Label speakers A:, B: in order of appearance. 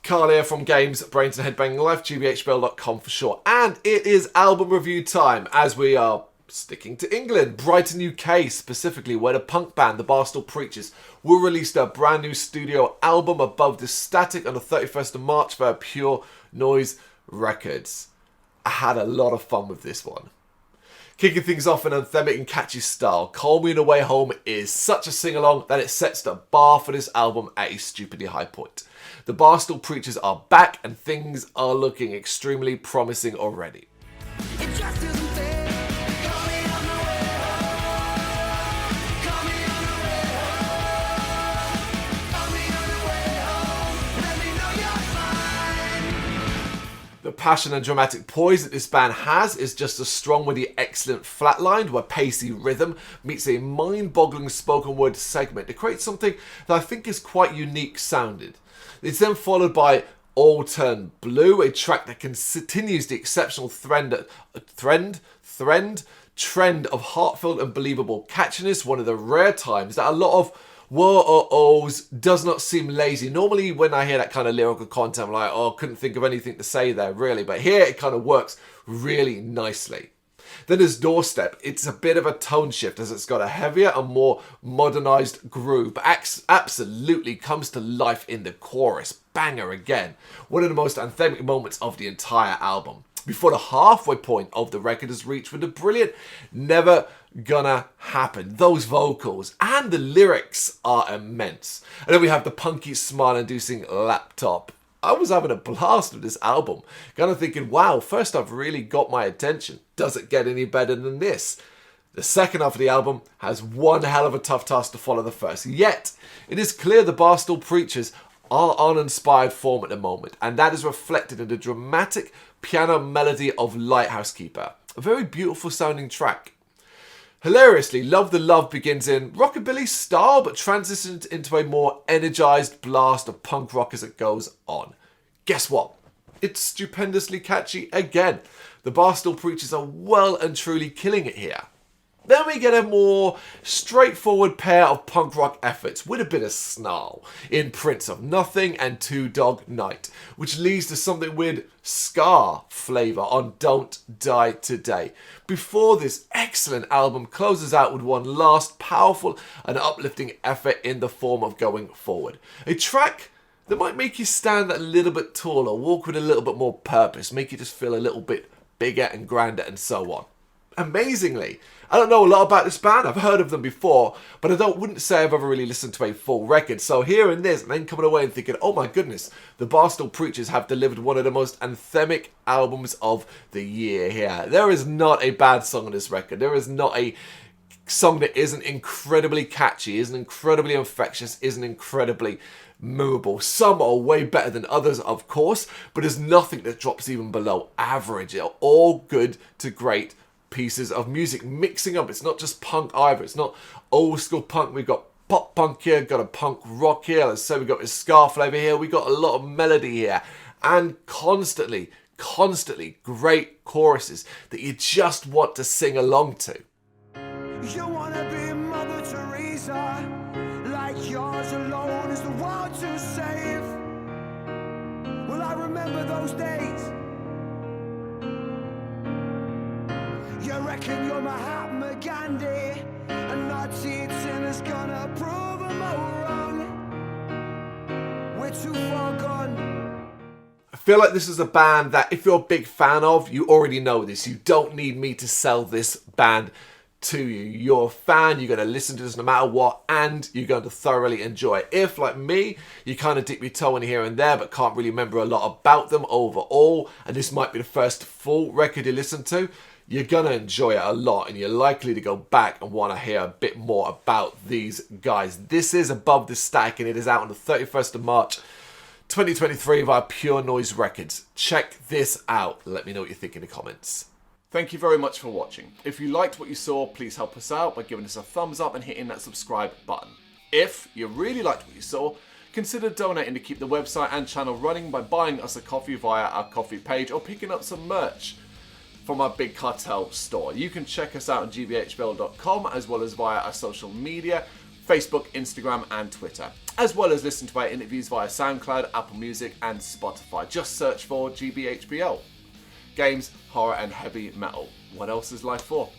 A: Carl here from Games, Brains and Headbanging Life, gbhblofficial for short. And it is album review time, as we are sticking to England, Brighton, UK specifically, where the punk band, the Barstool Preachers, will release their brand new studio album Above the Static on the 31st of March via Pure Noise Records. I had a lot of fun with this one. Kicking things off in an anthemic and catchy style, Call Me On The Way Home is such a sing-along that it sets the bar for this album at a stupidly high point. The Barstool Preachers are back and things are looking extremely promising already. The passion and dramatic poise that this band has is just as strong with the excellent flatlined, where pacey rhythm meets a mind-boggling spoken word segment to create something that I think is quite unique sounded. It's then followed by All Turn Blue, a track that continues the exceptional trend of heartfelt and believable catchiness, one of the rare times that a lot of whoa or ohs does not seem lazy. Normally when I hear that kind of lyrical content, I'm like, oh, couldn't think of anything to say there really, but here it kind of works really nicely. Then there's Doorstep. It's a bit of a tone shift as it's got a heavier and more modernized groove, but absolutely comes to life in the chorus. Banger again. One of the most anthemic moments of the entire album. Before the halfway point of the record is reached with the brilliant Never Gonna Happen. Those vocals and the lyrics are immense. And then we have the punky smile-inducing Laptop. I was having a blast with this album. Kind of thinking, wow, first I've really got my attention. Does it get any better than this? The second half of the album has one hell of a tough task to follow the first. Yet, it is clear the Barstool Preachers are on inspired form at the moment. And that is reflected in the dramatic piano melody of Lighthouse Keeper. A very beautiful sounding track. Hilariously, Love the Love begins in rockabilly style, but transitions into a more energized blast of punk rock as it goes on. Guess what? It's stupendously catchy again. The Barstool Preachers are well and truly killing it here. Then we get a more straightforward pair of punk rock efforts with a bit of snarl in Prince of Nothing and Two Dog Night, which leads to something with ska flavour on Don't Die Today. Before this excellent album closes out with one last powerful and uplifting effort in the form of Going Forward. A track that might make you stand a little bit taller, walk with a little bit more purpose, make you just feel a little bit bigger and grander and so on. Amazingly, I don't know a lot about this band. I've heard of them before, but I wouldn't say I've ever really listened to a full record. So hearing this and then coming away and thinking, oh my goodness, the Barstool Preachers have delivered one of the most anthemic albums of the year here. There is not a bad song on this record. There is not a song that isn't incredibly catchy, isn't incredibly infectious, isn't incredibly memorable. Some are way better than others, of course, but there's nothing that drops even below average. They're all good to great pieces of music mixing up. It's not just punk either. It's not old school punk. We've got pop punk here, got a punk rock here. Let's say we've got this ska flavour here. We've got a lot of melody here. And constantly great choruses that you just want to sing along to.
B: You wanna be Mother Teresa, like yours alone is the world to save. Well, I remember those days. You reckon you're Mahatma Gandhi, and not teaching is gonna prove them all wrong. We're too far gone.
A: I feel like this is a band that if you're a big fan of, you already know this. You don't need me to sell this band to you. You're a fan, you're going to listen to this no matter what, and you're going to thoroughly enjoy it. If, like me, you kind of dip your toe in here and there, but can't really remember a lot about them overall, and this might be the first full record you listen to, you're going to enjoy it a lot, and you're likely to go back and want to hear a bit more about these guys. This is Above the Static, and it is out on the 31st of March, 2023 via Pure Noise Records. Check this out. Let me know what you think in the comments. Thank you very much for watching. If you liked what you saw, please help us out by giving us a thumbs up and hitting that subscribe button. If you really liked what you saw, consider donating to keep the website and channel running by buying us a coffee via our coffee page or picking up some merch from our Big Cartel store. You can check us out on gbhbl.com as well as via our social media,
C: Facebook, Instagram, and Twitter, as well as listen to our interviews via SoundCloud, Apple Music, and Spotify. Just search for GBHBL. Games, horror, and heavy metal. What else is life for?